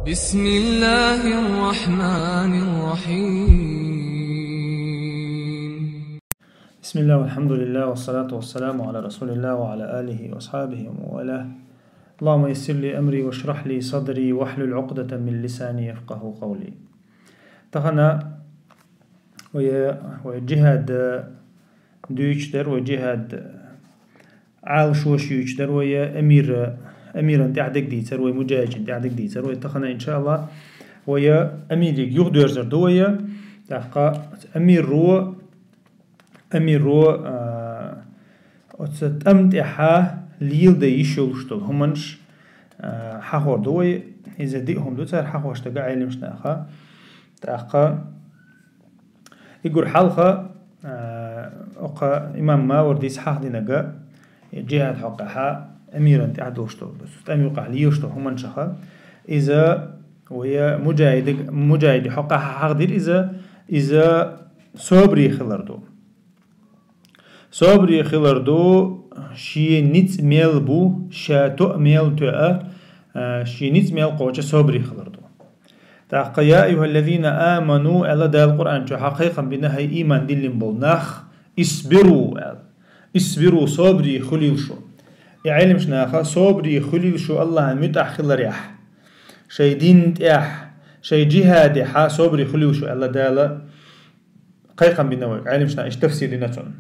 بسم الله الرحمن الرحيم. بسم الله والحمد لله والصلاة والسلام على رسول الله وعلى آله وأصحابه وموالاه. اللهم يسر لي أمري واشرح لي صدري واحلل عقدة من لساني يفقه قولي. تغنى وجهاد دويشتر وجهاد عال شوش يشتر ويا أمير أنت عدك ديتر ومجاج أنت عدك ديتر ويتخنى إن شاء الله ويا أمير يغدور زردو ويا تحقا أمير رو أتمت إحا ليل دا يشولشتل همانش حاخور دوي إذا ديهم دو تار حاخورش تقا علمش ناخا تحقا يقول حلقة أقا إمام ما ورديس حاخ دي نقا جهاد حقها أميرا تعدوشتو بس أمير قاعليوشتو هم شخا إذا ويا مجاهد حقها حقدير إذا صبري خلردو شي نيت ميل بو شاتو ميل تؤ شي نيت ميل قوچ صبري خلردو تاق يا أيها الذين آمنوا ألا دا القرآن جو حقيقا بنهي إيمان دلين بولناخ اصبروا صبري خليل شو يعلم شناخا صبري خليل شو الله متأخ خلريح شي دين تأح شي جهاد حا صبري خليل شو الله دالا قيقا بنوك علم شنا ايش تفسير لنتون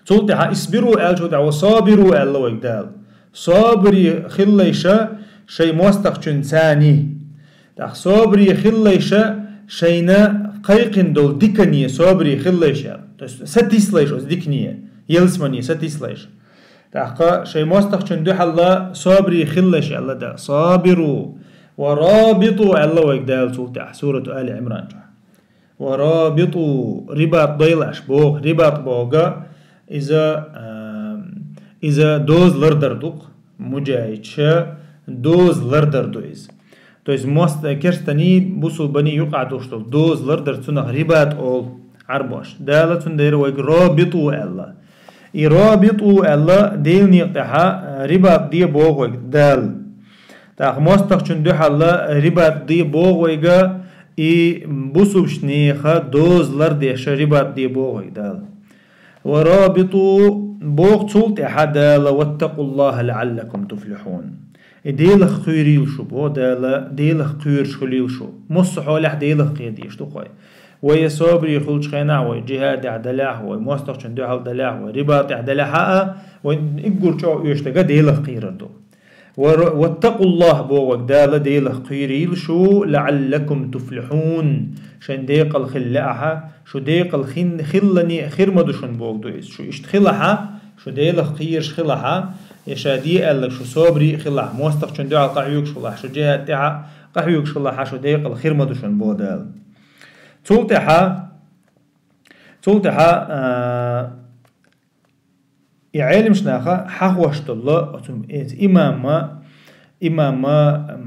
تولت حا اصبروا شو دعوة صابروا الله ويقدال صبري خليشا شي موستق ثاني تاخ صبري خليشا شينا قيقن دول ديكنية صبري خليشا ستيسليش از ديكنية يلسمني ستيسليش تحقا شيء مستخدم دوح الله صابري خلش الله دا صابروا ورابطوا الله ويقدال سورة آل عمران ورابطوا رباط ضيلاش بوغ رباط بوغا إذا دوز لردردوق مجايد دوز لردردويز то есть мост керстани бусул бани юqadуштул دوز لردرد سنة رباط أول عربوش دالة سندير ويق رابطوا الله يرابطوا الله ديل نيقتها رباط دي بوغوك دال تاخ مستخشن دوح الله رباط دي بوغوك بوسوش نيخا دوز لرديش رباط دي بوغوك دال ورابطوا بوغ تولت دال واتقوا الله لعلكم تفلحون ديل خيريل شو بو ديل خير شليل شو مصحو لح ديل خيديش تو خوي ويا صبر يخلش خينا وجهاد عدله ومستخدم دو عدله ورباط عدله ويقول شو يشتغل ديله قيردو واتقوا الله بوق دال ديله قيريل شو لعلكم تفلحون شن ديق الخلاها شو ديق الخن خلني خير مدشون بوق دويس شو اشتخلها شو ديله قيرش خلها يشادي قال شو صبري خلها مستخدم دو قعيوك شو الله شو جهاد تاع قعيوك شو الله شو ديق الخير مدشون بوق دال تولتها يعلم شناخا حقوشت الله إمام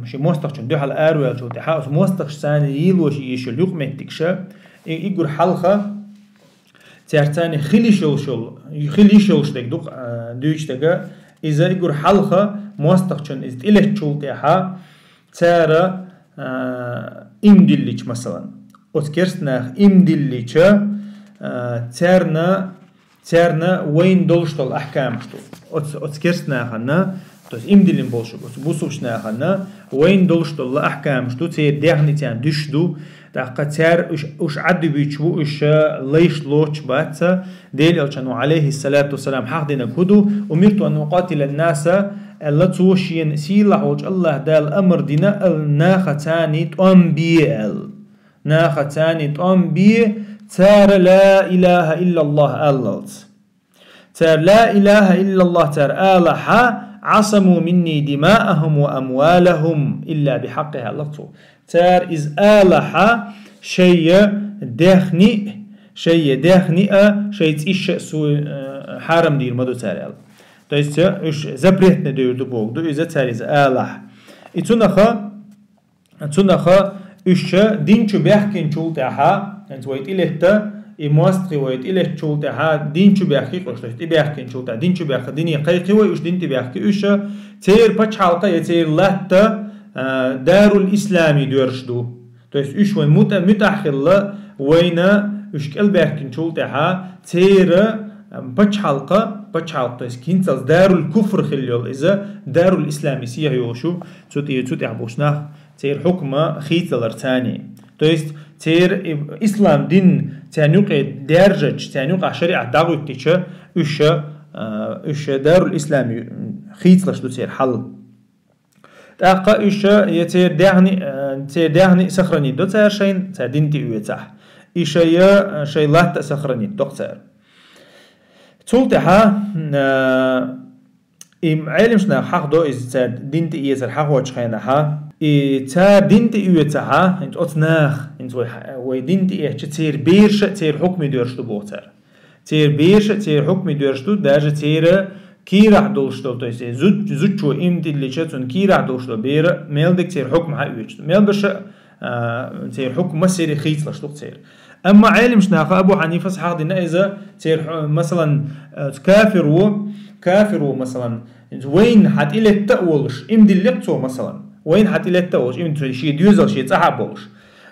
مش مستخدم دوح الأروع تولتها مستخدم ثاني يلوش يشلوق متكشة يقول حلقة ترتاني خليشول تقدق دوش تجا إذا يقول حلقة مستخدم إذا إله تولتها ترى إمدلش مثلا أتكرسناخ إمدليشة ترنا وين دولشتل أحكام شتو أتكرسناخنا توس إمدلين بولشو بوسوشناخنا وين دولشتل أحكام شتو تير ديغني تيان دشدو تاقا تير وش عدو بيشبو وش ليش لوش باتا ديل الشانو عليه الصلاة والسلام حق دينا كدو أمرت أن نقاتل الناس ألا توشين سيلا وش الله دال أمر دينا الناختاني تنبيل ناختاني تنبي تار لا إله إلا الله أللت تار لا إله إلا الله تار آلحا عصموا مني دماءهم وأموالهم إلا بحقها اللطو تار إز آلحا شيء داخني شيء تيش سو حرم دير مدو تار آل تيست إيش زبرتنا دير دو بوك دو إذا تار إز آلح إتونخا إيش دينشو بيحكين شولتها أنت ويت إلهتا إماستري ويت إله شولتها دينشو بيحكي قشتش تبيحكين شولتها دينشو بيحكي ديني قيقي ويش دين تبيحكي إيش تير بتش حلقة يتير لهتا دار الإسلامي دورشدو تويس إيش وين متأخر وين إيش كالبركن شولتها تير بتش حلقة تويس كينتز دار الكفر خليول إذا دار الإسلامي سيه يوشو تودي عبوشناه تير حكمة خيتلر تاني تويس تير إسلام دين تانيوق درجة تانيوق شريعة داغوتيشة إيش دار الإسلامي خيتلر شدو تير حل تاقا إيش يتير داغني سخرني دو تير شين تادين تي ويتاح إيش يا شي لات سخرني دكتور تولتها علم شنا حق دو إز تاد دين تي يزر حق وش خينها تا دين تي ويتاها انت أتناخ انت وي دين تي إيه تير بيرش تير حكمي دورشتو بوتر تير بيرش تير حكمي دورشتو داج تير كي راح دولشتو تويس زوج شو إمتى اللي شتون كي راح دولشتو بير ميلدك تير حكم حق ويشتو ميل بش تير حكم مسيري خيط لشتو تير أما علم شناخ أبو حنيفة صحاح دينا إذا تير مثلا كافر مثلا وين حت إلى التأولش إمدي اللقطو مثلا وين حت إلى التأولش إمدي شيء ديوزل شيء صعبولش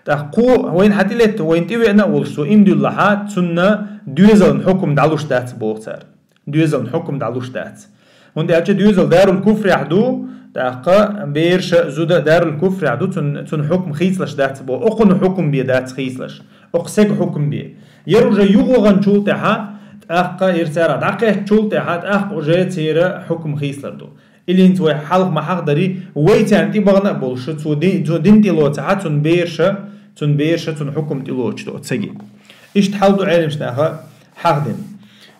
تقو وين حت إلى وين تبي أنا أولش سو إمدي الله حات سنة ديوزل حكم دعلوش دات بوتر ديوزل حكم دعلوش دات وندي أجي ديوزل دار الكفر يحدو تاقا بيرش زودا دار الكفر يحدو تن حكم خيسلش دات بو أقن حكم بي دات خيسلش أقسق حكم بي يرجع يغوغن شولتها تاقا يرتارا داقا شولتها تاقا جاي تيرا حكم خيسلر دو اللي انت وي حلق ما حقدري ويتان تي بغنا بولش تو دين تي لوتها تن بيرش تن حكم تي لوتش دو تسجي ايش تحاولوا علم شناها حقدن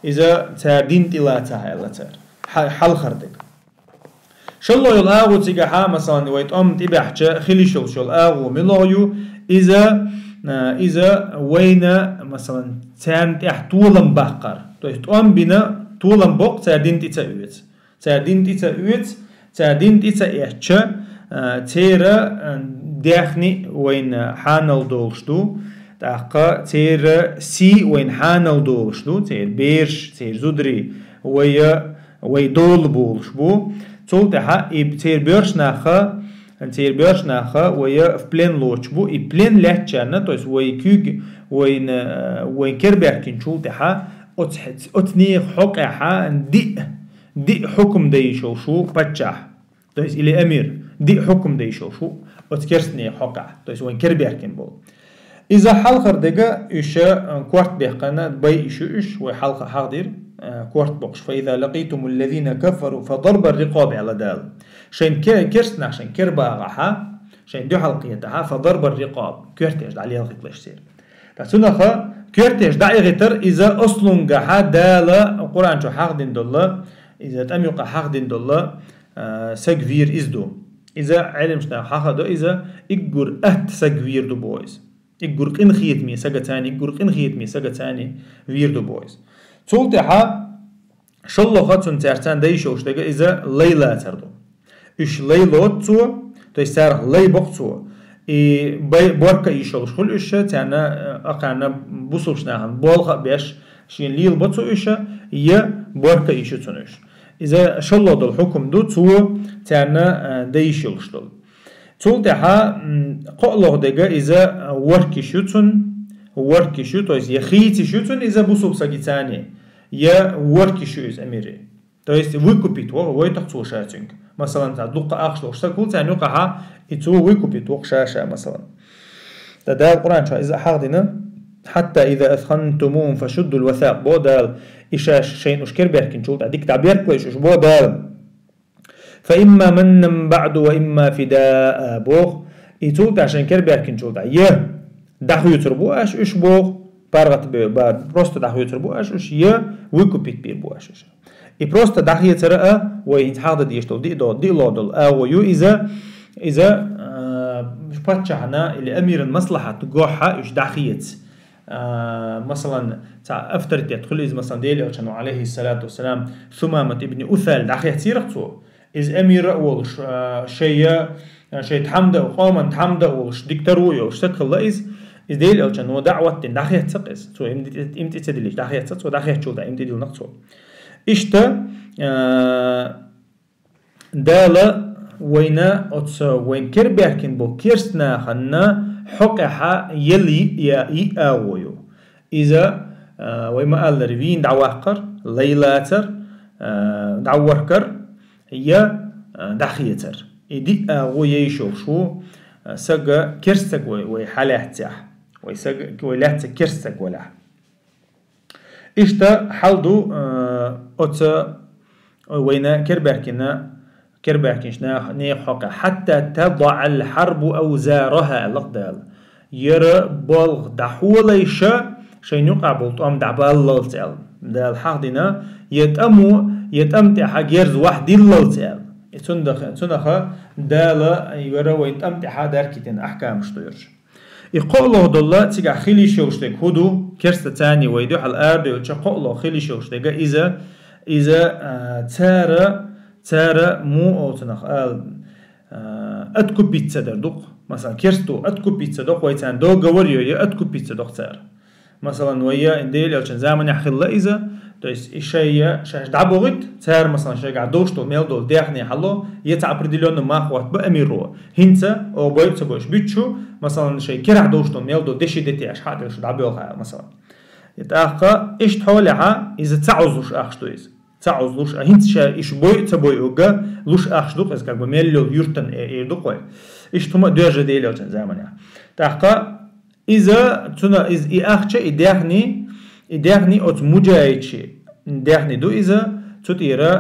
اذا تاردين تي لا تاها حل خردك شلو يلاغو تيجا مثلا ويت تبعش خلي شل اغو ملايو إذا وين مثلا تان طولن بقر تويست بنا طولن بق تاردين تيتا تيرا داخني وين حانل دولشتو تاقا تيرا سي وين حانل دولشتو تير بيرش تير زودري وي دول بولش بو تولتها تير بيرش ناخا تير بيرش ناخا ويا في بلين لوتش بو اي بلين لاتشانا تويس وي كوغ وين كربيركين شولتها اتنيخ حقها دي حكم دي شو باتشاح تويس الى امير دي حكم دي شو اتكرسني حقها تويس وين كربيركين بو اذا حلقر دقا ايش كوارت بيقنا بي ايش وي حلقه حاضر كوارت بوكش فاذا لقيتم الذين كفروا فضرب الرقاب على دال شين كرسنا شين كرباغها شين دو حلقيتها فضرب الرقاب كرتيش عليه الغيطلش سير تسنخه كرتيش داعي غيتر اذا اصلن غها دالا القران شو حقدين دولا اذا تميق حقدين دولا سغفير ازدو اذا علم شنا حقدو اذا اجر سغفير دو بويز اجر قن خيتمي سغتاني اجر قن خيتمي سغتاني فير دو بويز تولتها شلو خاتون تارتان دايشوش دقا اذا ليلا تردو إيش ليلوت سو تيسار لي بقصو إي بوركا يشوش كل إيش تانا أقعنا بوصلش ناهم بولغ بيش شين ليل بطسو إيش يا بوركا يشتونش إذا شلو دل حكم دو سو تانا دايشوش دل تول تها قلق دقا إذا وركي شو تويس يخيتي شوتون إذا بوصل ساقيتاني يا وركي شو إز أميري تويس ويكوبيت ويتقصو شاتنك مثلا تعدق أخشلو اشتكول تعنيقها يتسوى ويكوبيت وقشاشة مثلا تدال القرآن شو إذا حاضنا حتى إذا أثخنتموهم فشدوا الوثاق بودال إشاش شيء أشكر بيركن شو تعديك تعبير كويش بودال فإما من بعد وإما فداء بوغ يتول عشان كر بيركن شو يه دحو يتربوش إيش بوغ بارغت بار بروست دحو يتربوش إيش يه ويكوبيت بير بوش I prosto dahije cera و يتحاضر ديشتو دي لودل ويو إذا شباتشعنا اللي أمير المصلحة تقوحها إيش داخيت مثلا تاع أفترت يدخل إذا مثلا ديلي أشانو عليه الصلاة والسلام ثمامة ابن أثال داخيت سيرقتو إذا أمير أولش شيء تحمد وقوما تحمد أولش دكتورو يوش تدخل إذا ديلي أشانو دعوة داخيت سقس تو إمتى تدليش داخيت سقس وداخيت شو دا إمتى ديل نقصو إشتا دالة وينا وين كربيركن بو كيرستنا خنا حقها يلي يا أويو إذا ويما قال ريفين دعواقر ليلاتر دعوركر يا دخيتر إدي أوي يشوف شو سجى كيرستك ويحالاتح ويسجى ويلاتك كيرستك ولا إشتا حلدو أتى وينا كربركنشنا نيحق حتى تضع الحرب أوزارها لقدال يرى بلغ دحوليش شين يقع بلطام دعبال للتال دال حقدنا يتأمتع جيرز واحد للتال تندخ دال يرى ويتأمتع داركتين أحكام شطيرش يقول له دلله تيجا خيلي شوشتك هدو كرست تاني ويدوح الأرض يقول له خيلي شوشتك إذا تارا مو أو تنخ أتكو بيتزا دردوق مثلا كرستو أتكو بيتزا دوق ويتان دو جوريو يا أتكو بيتزا دوق تار مثلا ويا إنديل أو كان زمان يحخل إذا تويس الشيء شاش دعبوغت تار مثلا شيء قاعد دوشتو ميل دول داخني حلو يتعب رديلون ما خوات بأميرو هنتا أو بيتزا بوش بيتشو مثلا شيء كرع دوشتو ميل دول دشي دتي أش حاجة شو دعبوغها مثلا يتأخى إيش تحولها إذا تعوزوش أخشتو إذا تعوزوش هنتشا إيش بوي أوجا لوش أخشدوق إذا كان بميلو يرتن إيردوقي إيش ثم درجة ديلو زمانها تأخى إذا تنا إذا إخشة إداخني أو مجايتشي إداخني دو إذا تطيرا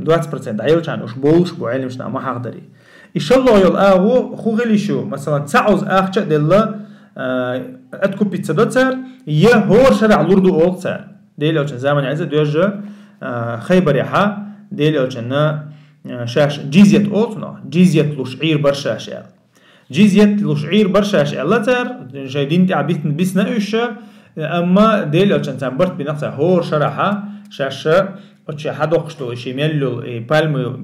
20% عيل كان وش بولش بعلم شنا ما حقدري إن شاء الله يلقاه خو غلي شو مثلا تعوز أخشة دلا أتكو بيتزا دوتر يه هو شرع لوردو أوتر ديلو زمان عايزة درجة خيبر يحا ديلو كنا شاش جيزيت أوتنا جيزيت لشعير برشاش جيزيت لشعير برشاش لتر جايدين تعبيت بسنا إيشا أما ديلو كنا برت بنقطة هور شرحها شاش أتش حد وقشتو إشي ميلو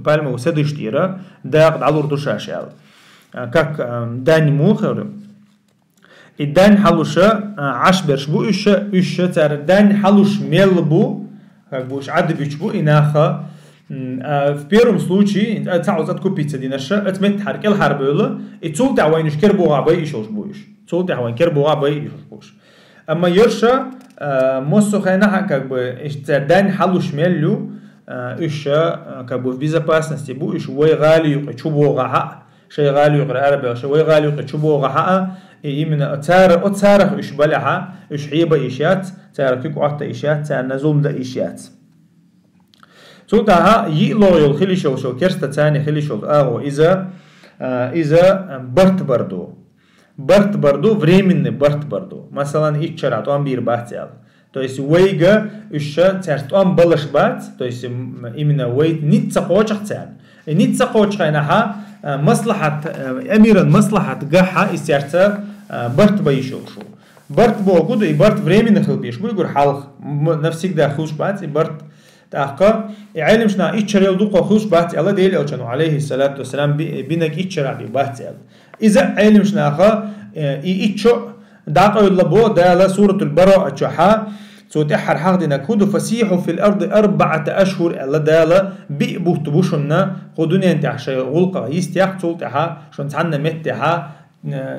بالمو سدشتيرا داق على لوردو شاش كاك داني موخر الدان حلوش عش برشبو إيش تر دان حلوش ميلبو как бы уж عدبيشبو إناخا в первом случае تعوز أتكو بيتزا ديناشا أتمت حرك الحرب يلا تصول تعوين كربو عباي إيشوش بوش تصول تعوين كربو عباي إيشوش بوش أما يرشا موسو خينا как бы إيش تردان حلوش ميلو إيش как бы в безопасности بو إيش وي غالي يقشبو غها شيء غالي يقرأ عربي شيء وي غالي يقشبو غها إيمنا أتسارخ إيش بلعها إيش حيبة إيشات تاركيك عطة إيشات تار نزوم دا إيشات صوتها يلويل خلي شو كرستا تاني خلي شو إذا برت بردو временный برت بردو مثلا إيشارة توان بير باتيال то есть ويجا إيش تار توان بلش بات то есть إيمنا ويت نيت سقوشخ تان نيت سقوشخ إنها مصلحة أميرا مصلحة جاحة إستيارتا برت بيشوف شو برت بوجود إبرت временный خلبيش بقول يقول حلق نفسك ده خوش بات إبرت تأخر علم شنا إيشريل دوقة خوش بات الله ديل أو كانوا عليه الصلاة والسلام بينك إيشرع بات إذا علم شنا خا إيشو دعقة الله ده سورة البراءة شحا صوت أحر حق دينا كودو فسيحوا في الأرض 4 أشهر الله دالا بيبو تبوشنا خدوني أنت عشان غلقة يستيق صوت أحا شون تعنا متها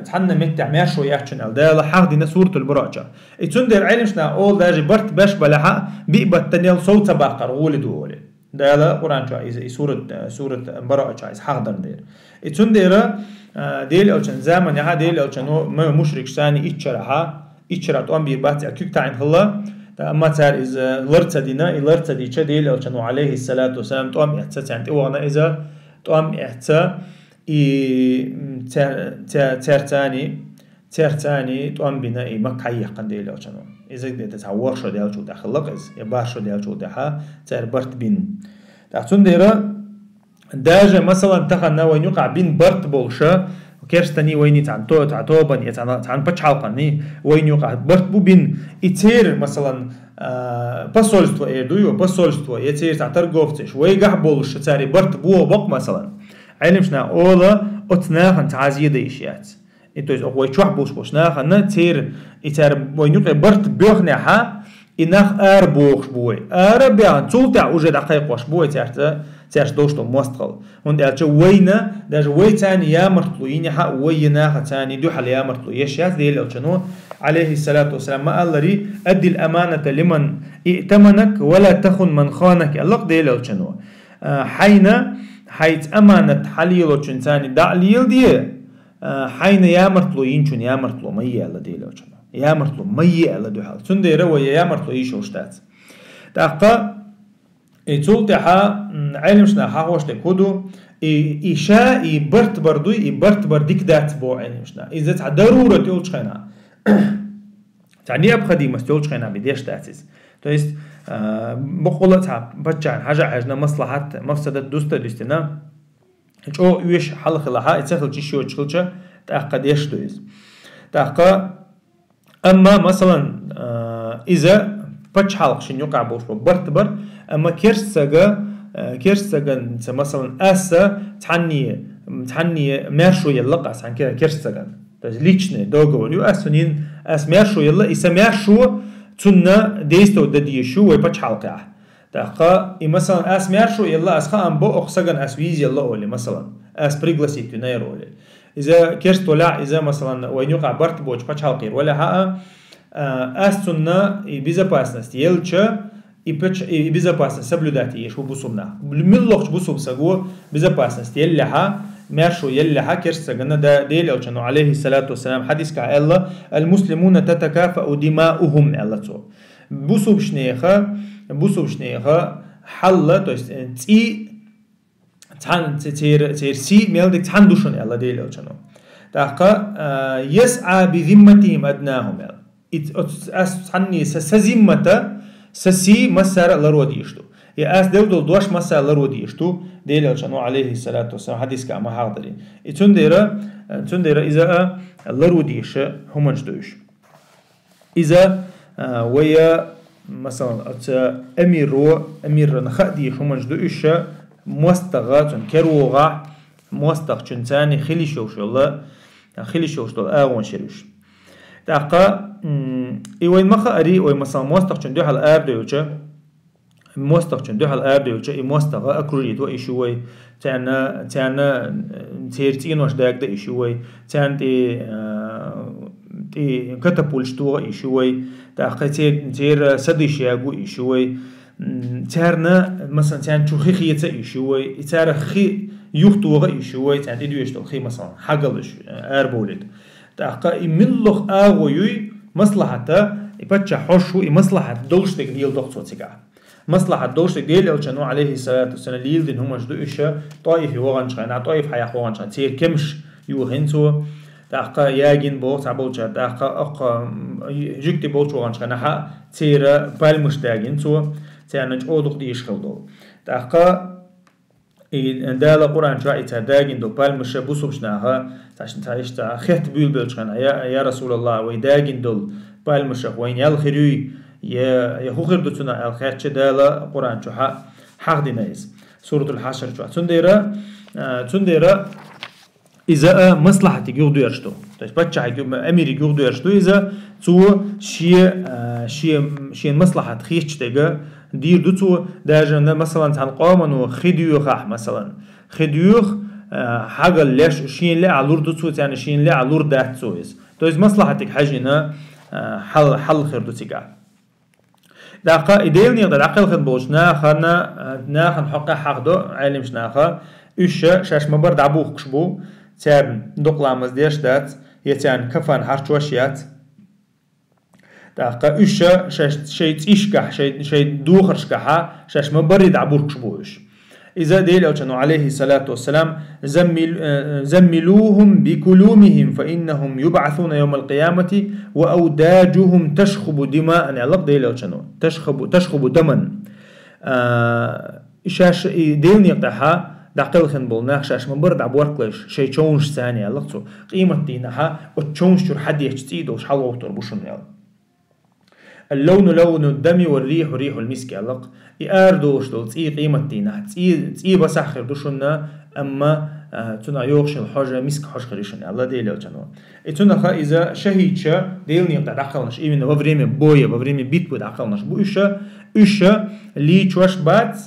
تعنا متع ماشو يحشن الله دالا حق دينا سورة البراءة يتندر علمشنا أول داجي برت باش بلحا بيبت تنيل صوت باقر ولد وولد دالا قرآن شو إذا سورة براءة شايز حق دندير يتندر ديل أو كان زمن يها ديل أو كانوا ما مشرك ثاني إيشرا توان بيربات أكيد تعين هلا أما تار إذا لرت دينا لرت دي شديل أو كانوا عليه الصلاة والسلام توام إحساس يعني وانا إذا توام إحساس تار تاني توام بنا مكاية قنديل أو كانوا إذا بدأت تتعور شو ديال شو داخل لقز يبار شو ديال شو دها تار برت بين تعتون ديرا داجة مثلا تخنا وين يقع بين برت بولشة كيرستني ويني تعتوبني عن بتشعلقني وين يقع برت بو بين يتير مثلا посольство إيردويو посольство يتير تعترقوفتش ويقع بولشة تاري برت بو بق مثلا علمشنا أولا أتناخن تعزيه ديشيات إنتوز أقوى شوح بوش ناخن تير يتير وين يقع برت بيوخنها إنخ بوخش بوي بيان تولتع وجد دقيق وش بوي تاش دوشتو مستقل هون ألش وينا даже وي تاني يا مرتلو يني حق وينا تاني دو حل يا مرتلو يشياس ديل ألشنو عليه الصلاة والسلام ما قال لي أدي الأمانة لمن ائتمنك ولا تخن من خانك الله ديل ألشنو حيت أمانة حليلو تاني دعليل دي حين يا مرتلو ينشون يا مرتلو مية الله ديل ألشنو يا مرتلو مية الله دو حال تندي روي يا مرتلو يشوشتات تاقا تولتها علمشنا حاوشت كودو إشاء برت بردو برت بردك دات بو علمشنا إذا تع ضرورة تقولش خينا تعني أبخدي ما تقولش خينا بديش تأسيس تو есть بقولة تع بتشان حاجة مصلحة مفسدة دوستنا جو ويش حل خلاها يتسهل تشيو تشلشة تأقد يش دويز تأقا أما مثلا إذا بتش حلق شن يقع بوش برت بر أما كيرسجا مثلا أسا تعني ماشو يلقى عن كذا كيرسجا ليشني دوغوليو أسنين ماشو يلا إسا ماشو تنا ديستو دديشو ويبتش حلقة تاقا مثلا ماشو يلا أسخا أم بو أخسجن ويز يلا أولي مثلا بريغلاسي تناير أولي إذا كيرست ولا إذا مثلا وين يقع برت بوش بتش حلقة ولا ها تنا безопасность يلچا и безопасность соблюдать ешь бусумна миллохч бусум сагу безопасность يلها ماشو يلها كرسغنا دا ديل ألشانو عليه الصلاة والسلام حديث كا الله المسلمون تتكافأ دماؤهم الله تو بوسوب شنيخا حل تو есть تي سي ميلدك تحندوشن الله ديل ألشانو تاقا يسعى بذمتهم أدناهم تعني سزمتا سسي مسار لروديشتو يا دول دوش مسار لروديشتو ديل ألشانو عليه الصلاة والسلام حديث كما حاضرين تندير إذا لروديش هم جدوش إذا ويا مثلا أمير نخديش هم جدوش مستغات كروغا مستغ تاني خلي شوش الله أغون شروش تاقا إيوين مخا أري وي مثلا موستق چندو حال آب ديوچا موستق أكروريت وإيشوي تانا تيرتين وش داك دا إيشوي تان تي كتابولشتو إيشوي تاقا تير سديشياغو إيشوي تارنا مثلا تان چوخي خيتا إيشوي تار خي يوختوغا إيشوي تان إدويشتو خي مثلا حقلش آربوليت تاقا إملوخ آغويوي مصلحته يبتش حشو مصلحة دولشتك ديال دكتورتك مصلحة دولشتك ديال ألشانو عليه الصلاة والسلام ليل دين هم جدوشة طائف وغنشان طائف حياة وغنشان تير كمش يوهنتو تاقا ياجين بوت عبوجا تاقا أقا جكتي بوت وغنشان حا تير بالمش داجينتو تانج أودق ديش خلدو تاقا دالا قرآن شاء تداجين دو بالمش بوسوبشناها تعيش خيت بيل بلشان يا رسول الله ويداجين دول بالمش وين يالخيري يا هو خير دوتنا الخير دالا قرآن شاء حق دينايز سورة الحشر شاء تنديرا إذا مصلحتي يقدو يرشتو تاش بتشع أميري يقدو يرشتو إذا تو شيء مصلحة خيش تيجا دير دوتو داجن مثلا عن قامن خديوخ مثلا خديوخ حاجة ليش شين لا علور دوتو يعني شين لا علور دات سويس تو إذا مصلحتك حاجنا حل خير دوتيجا دقة إديلني يقدر عقل خد بوش ناخن حق دو علمش ناخا شاش مبرد عبوخ كشبو تان دقلامز ديش دات يتان كفان هارشواشيات دقة شيء تيشكح شيء دوخرشكحا شاش مبرد عبوخ كشبوش إذا ديل أوشانو عليه الصلاة والسلام زملوهم بكلومهم فإنهم يبعثون يوم القيامة وأوداجهم تشخب دماء يعني ديل أوشانو تشخب دما شاش ديل نيقتها دقل خنبول ناخشاش من برد عبوركلش شيء تشونش ثاني لقطو قيمة دينها وتشونش شر حد يحتيد وش حلو وتربوشن يلا اللون لون الدم والريح ريح المسك علق ياردوش دول تي قيمة دينها تي بسخر دوشنا أما تنا يوخش الحاجة مسك حاج خريشن الله ديل الجنو تنا خا إذا شهيدشا ديل نيقطع عقلناش إيمن وفريم بويا وفريم بيت بود عقلناش بو إيشا لي تشوش بات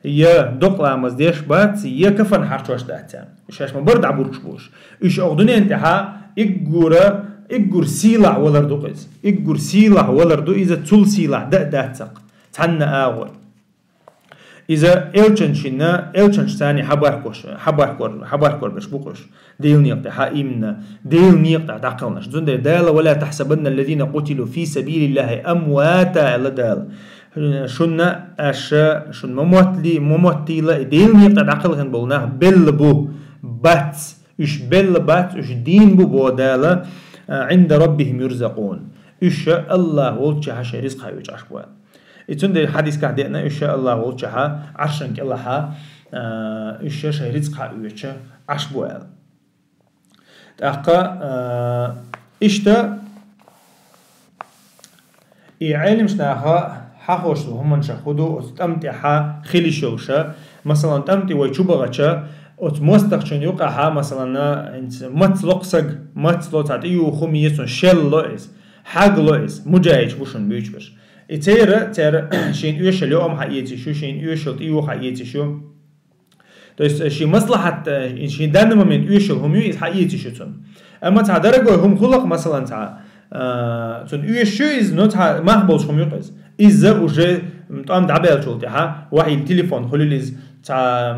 يا دقلا مزديش بات يا كفن حرشوش داتان إيش ما برد عبورش بوش إيش أخذني انتها إجور سيلع ولا ردوقز إجور سيلع ولا ردو إذا تول سيلع داتسق تحنا أول إذا إلشن ثاني حباركور بش بقش ديل نيقطع حائمنا ديل نيقطع تعقلناش زند دال ولا تحسبن الذين قتلوا في سبيل الله أمواتا لدال شنا شن مموتيلا ديل نيقطع تعقلهن بولناه بلبو باتس إيش بلبات إيش دين بو دال عند ربهم يرزقون إيش الله والشها شيء رزقها يوجعش بوال إتون الحديث كهدينا إن شاء الله والشها عشان كلها إيش شيء رزقها يوجع عشبوال تأقى إشتا علم شناها حاخوش هم من شخودو أتمتعها خلي شوشة مثلا تمتع ويشوبغتشا أتمستخشن يقعها مثلا أنت متلقسق متلقسق إيو خميسون شل لويس حق لويس مجايش بوشن بيجبش ترى شين يوشل يوم حقيقي شو شين يوشل إيو حقيقي شو تو شي مصلحة شين دانما من يوشل هم يوز حقيقي شو تون أما تعدرجوا هم خلق مثلا تع تون يوشل إز نوت ما هبلش هم يقص إذا وجه متأم دعبال شو تها واحد التليفون خليليز تع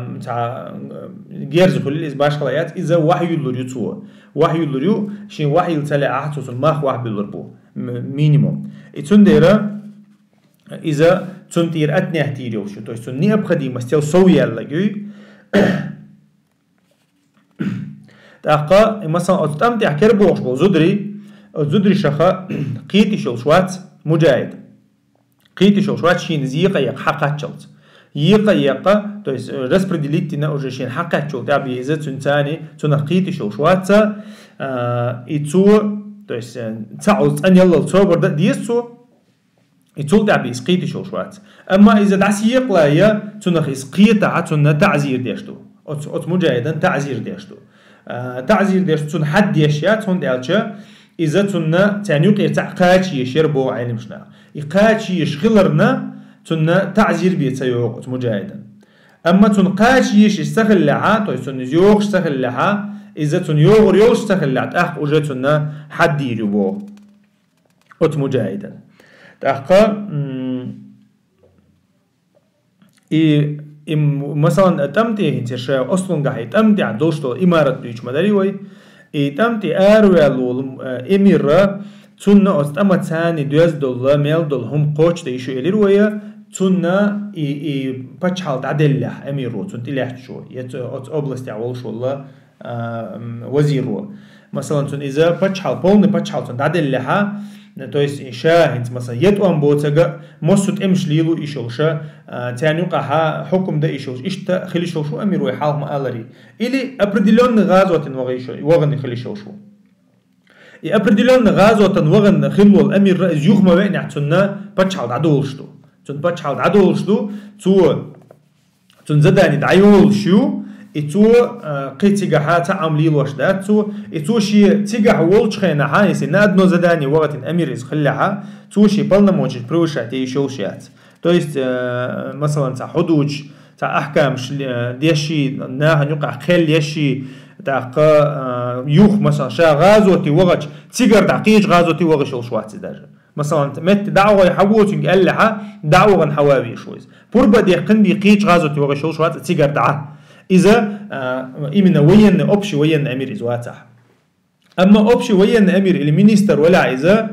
جيرز خليليز باش خلايات إذا واحد يلوريو واحد يلوريو شين واحد يلتلي أحد ما واحد بيلربو مينيموم إتون ديرا إذا تنتير أتني احتيريو شو تو سني أبخدي مستيو سويا لجوي تأقى مثلا أتمتع كربوش بو زدري شخا قيتي شوات مجاهد قيتي شوات شين زيقا يق حقات شوت يقا تو رسبرديليتنا أوجي شين حقات شوت أبي إذا تنتاني قيتي شوات إتو تو تعوز أن يلا تصور ده ديسو يتول تعبي سقيتي شوات أما إذا دعسي يقلا يا تنخ سقيت عتنا تعزير ديشتو أت مجاهدا تعزير ديشتو تعزير ديشتو تن حد يشيات تن دالشة إذا تنا تانيق يتعقاتي يشربو علم شنا يقاتي يشغلرنا تنا تعزير بيتسيوق أت مجاهدا أما تنقاتي يستخل لها تو تن يوق استخل لها إذا تن يوغر يوغ استخل لها تأخ وجتنا حد يربو أت مجاهدا تأخذ مثلا تمتي هنتشا أصلاً قاعد تمتي دوشتو إمارة بيش مداري وي تمتي أرويلو إميرة تنا أستما تاني $2 $1 هم قوش تيشو إلي رويا تنا بتش حالت عدله أميرو تنتي لحت شو يت أبلستي عول شو الله وزيرو مثلا تن إذا بتش حال بولن بتش حال تنت عدله то есть شاهد مثلا يتوان بوتجا مسوت امش ليلو ايشوشا تاني قها حكم ده ايشوش اشتا خلي شوشو امير ويحال ما الري الى ابرديلون غازوتن وغيشو وغن خلي شوشو ابرديلون غازوتن وغن خلو الامير رئيس يخما وين اعتنا بتشعل عدولشتو تن بتشعل عدولشتو تن زداني دعيول شو إتو قيتيجها تعملي الوشدات إتو شيء تيجه ولش خينا حايس ناد نوزداني وقت أمير خلها تو شيء بلنا موجود بروشات يشوشيات تو است مثلا تاع حدود تاع أحكام ديشي ناه نقع خل يشي تاع يوخ مثلا شا غازوتي وقت تيجر دقيق غازوتي وقت شوشوات درجة مثلا مت دعوة يحوتين قال لها دعوة عن حوابي شويز بربا دي قندي قيش غازوتي وقت شوشوات تيجر دعه إذا إمنا وين أبشي وين أمير إزواتح أما أبشي وين أمير المينيستر ولا إذا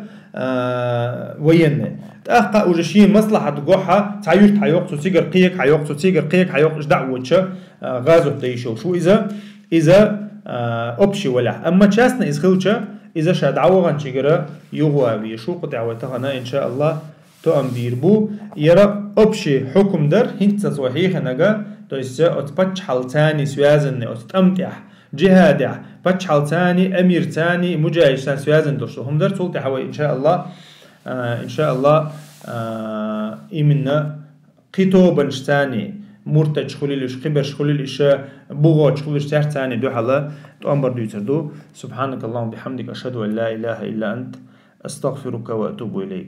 وين تأخذ وجشين مصلحة جوحة تعيش حيوقت تيجر قيك حيوقت تيجر قيك حيوقت دعوة شة غازو تيشو شو إذا أبشي ولا أما شاسنا إسخلشة إذا شاد عوضا تيجر يهوى بيشو قطع وتهنا إن شاء الله تأم بيربو يرى أبشي حكم در هنت صحيح نجا то есть أتبتشحل تاني سوازن أتمتع جهادع بتشحل تاني أمير تاني مجاهد تاني سوازن دوشتو هم در تولتي حوي إن شاء الله إمنا قطوبا تاني مرتج خليلش خبرش خليلش بوغوش خليلش تاني دو حلا تأمبر دو سبحانك اللهم بحمدك أشهد أن لا إله إلا أنت أستغفرك وأتوب إليك